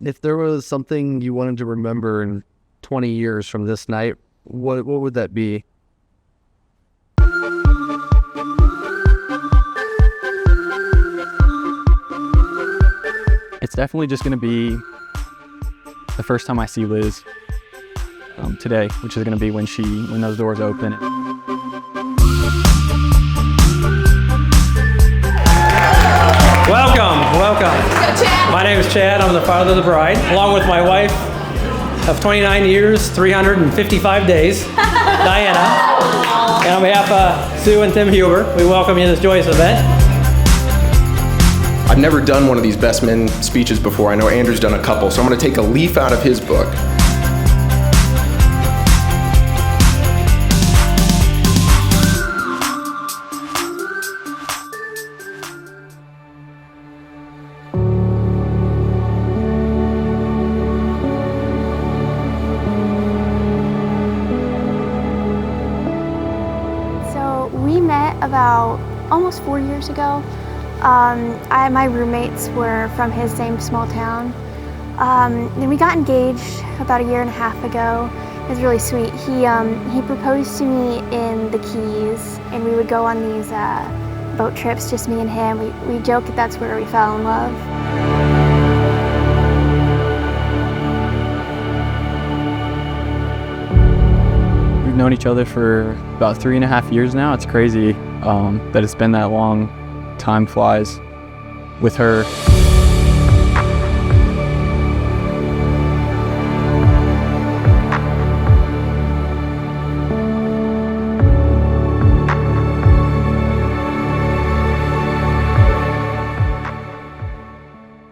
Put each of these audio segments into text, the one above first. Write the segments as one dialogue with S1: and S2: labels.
S1: If there was something you wanted to remember in 20 years from this night, what would that be?
S2: It's definitely just going to be the first time I see Liz today, which is going to be when those doors open.
S3: Welcome. My name is Chad. I'm the father of the bride, along with my wife of 29 years, 355 days, Diana. And on behalf of Sue and Tim Huber, we welcome you to this joyous event.
S4: I've never done one of these best men speeches before. I know Andrew's done a couple, so I'm going to take a leaf out of his book.
S5: We met about almost 4 years ago. My roommates were from his same small town. Then we got engaged about 1.5 years ago. It was really sweet. He proposed to me in the Keys, and we would go on these boat trips, just me and him. We joke that that's where we fell in love.
S2: We've known each other for about 3.5 years now. It's crazy that it's been that long. Time flies with her.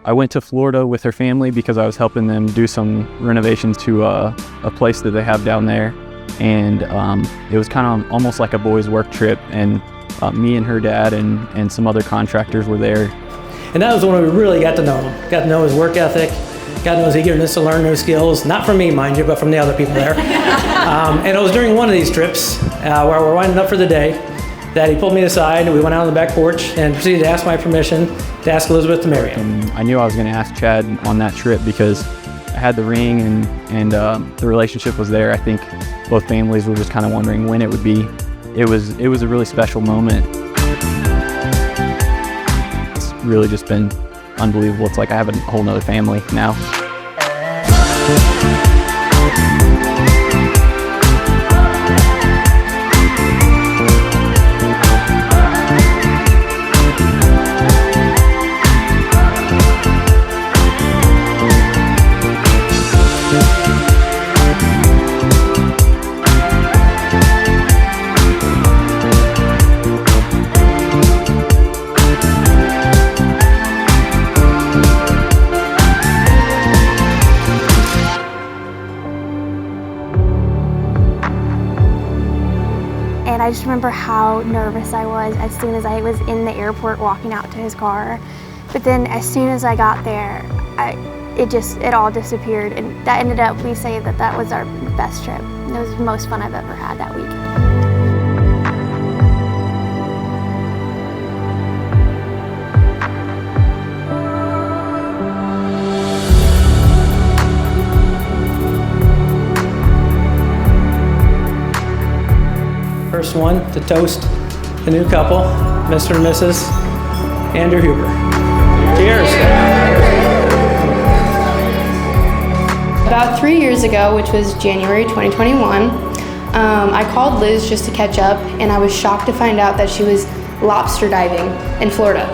S2: I went to Florida with her family because I was helping them do some renovations to a place that they have down there. And it was kind of almost like a boys' work trip, and me and her dad and some other contractors were there.
S3: And that was when we really got to know him. Got to know his work ethic, got to know his eagerness to learn new skills, not from me, mind you, but from the other people there. And it was during one of these trips where we're winding up for the day that he pulled me aside, and we went out on the back porch and proceeded to ask my permission to ask Elizabeth to marry him.
S2: And I knew I was going to ask Chad on that trip because I had the ring and the relationship was there. I think both families were just kind of wondering when it would be. It was a really special moment. It's really just been unbelievable. It's like I have a whole nother family now.
S5: And I just remember how nervous I was as soon as I was in the airport walking out to his car. But then as soon as I got there, it all disappeared. And that ended up, we say that was our best trip. It was the most fun I've ever had that week.
S3: First one to toast the new couple, Mr. and Mrs. Andrew Huber. Cheers.
S6: About 3 years ago, which was January 2021, I called Liz just to catch up, and I was shocked to find out that she was lobster diving in Florida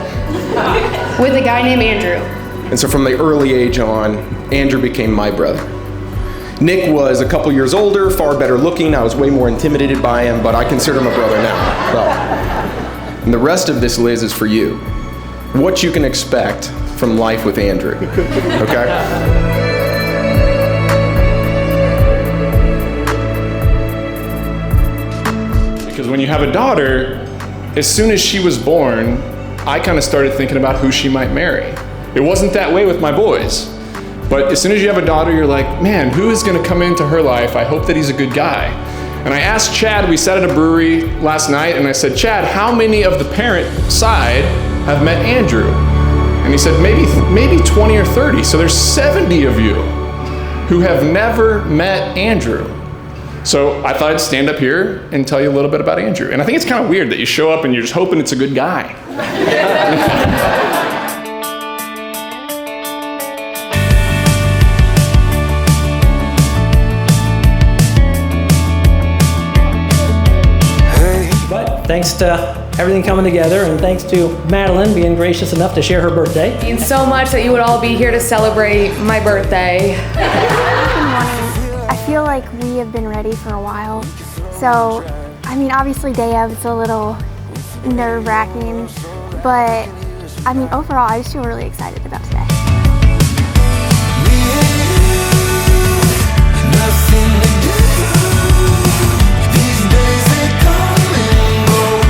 S6: with a guy named Andrew.
S4: And so from the early age on, Andrew became my brother. Nick was a couple years older, far better looking. I was way more intimidated by him, but I consider him a brother now. Well, and the rest of this, Liz, is for you. What you can expect from life with Andrew, okay?
S7: Because when you have a daughter, as soon as she was born, I kind of started thinking about who she might marry. It wasn't that way with my boys. But as soon as you have a daughter, you're like, man, who is going to come into her life? I hope that he's a good guy. And I asked Chad, we sat at a brewery last night, and I said, Chad, how many of the parent side have met Andrew? And he said, maybe 20 or 30. So there's 70 of you who have never met Andrew. So I thought I'd stand up here and tell you a little bit about Andrew. And I think it's kind of weird that you show up and you're just hoping it's a good guy.
S3: But thanks to everything coming together, and thanks to Madeline being gracious enough to share her birthday.
S8: It means so much that you would all be here to celebrate my birthday.
S5: I feel like we have been ready for a while. So, I mean, obviously day of, it's a little nerve-wracking, but I mean, overall, I just feel really excited about today.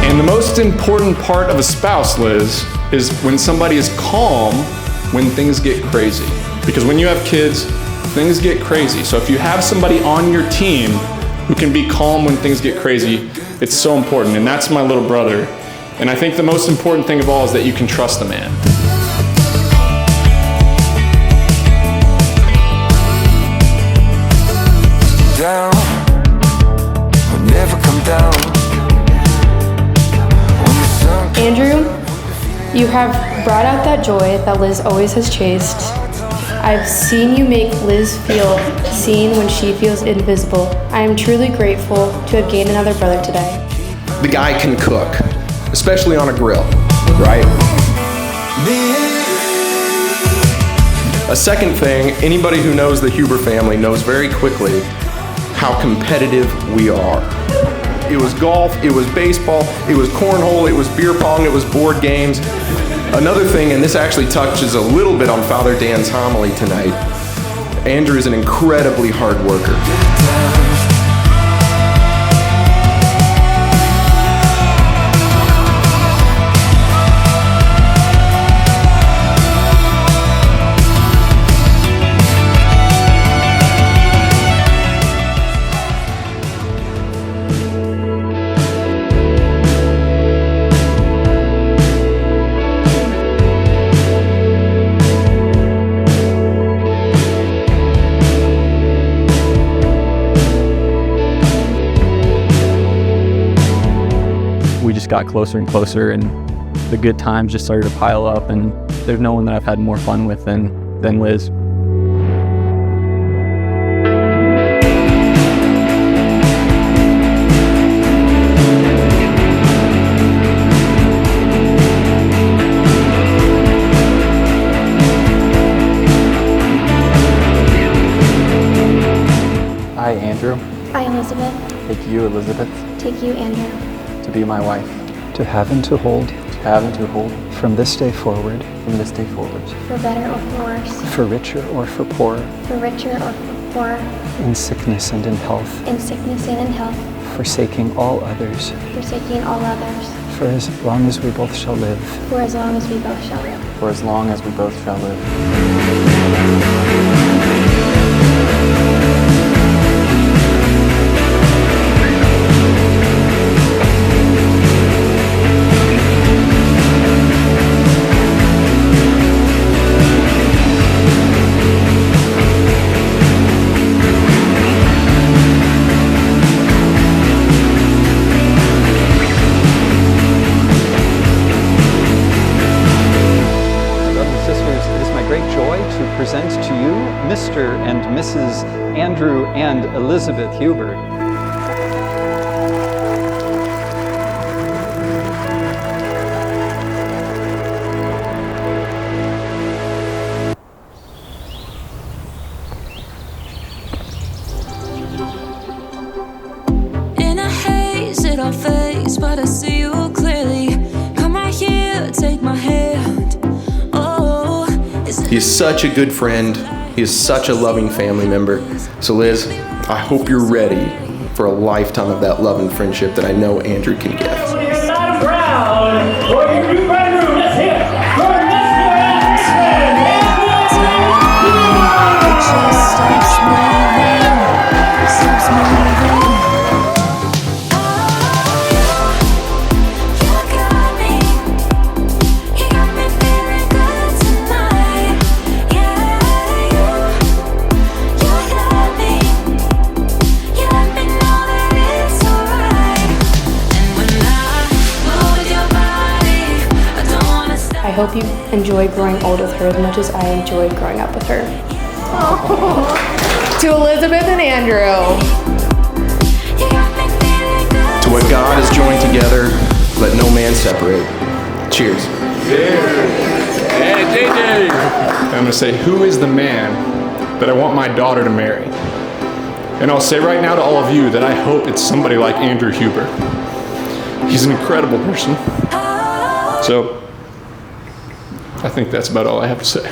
S7: And the most important part of a spouse, Liz, is when somebody is calm when things get crazy. Because when you have kids, things get crazy. So if you have somebody on your team who can be calm when things get crazy, it's so important. And that's my little brother. And I think the most important thing of all is that you can trust the man.
S9: Down, I'll never come down.
S6: Andrew, you have brought out that joy that Liz always has chased. I've seen you make Liz feel seen when she feels invisible. I am truly grateful to have gained another brother today.
S4: The guy can cook, especially on a grill, right? A second thing, anybody who knows the Huber family knows very quickly how competitive we are. It was golf, it was baseball, it was cornhole, it was beer pong, it was board games. Another thing, and this actually touches a little bit on Father Dan's homily tonight, Andrew is an incredibly hard worker.
S2: Got closer and closer, and the good times just started to pile up, and there's no one that I've had more fun with than Liz. I, Andrew.
S5: I, Elizabeth.
S2: Take you, Elizabeth.
S5: Take you, Andrew.
S2: To be my wife.
S10: To have and to hold.
S2: To have and to hold.
S10: From this day forward.
S2: From this day forward.
S5: For better or for worse.
S10: For richer or for poorer.
S5: For richer or for poorer.
S10: In sickness and in health.
S5: In sickness and in health.
S10: Forsaking all others.
S5: Forsaking all others.
S10: For as long as we both shall live.
S5: For as long as we both shall live.
S2: For as long as we both shall live.
S10: Present to you Mr. and Mrs. Andrew and Elizabeth Huber.
S11: In a haze, it all fades, but I see you clearly. Come right here, take my hand.
S4: He's such a good friend. He is such a loving family member. So Liz, I hope you're ready for a lifetime of that love and friendship that I know Andrew can give.
S11: You got me feeling good.
S6: hope you enjoy growing old with her as much as I enjoyed growing up with her.
S8: To Elizabeth and Andrew.
S4: To what God has joined together, let no man separate. Cheers.
S7: Hey, JJ! I'm going to say, who is the man that I want my daughter to marry? And I'll say right now to all of you that I hope it's somebody like Andrew Huber. He's an incredible person. So, I think that's about all I have to say.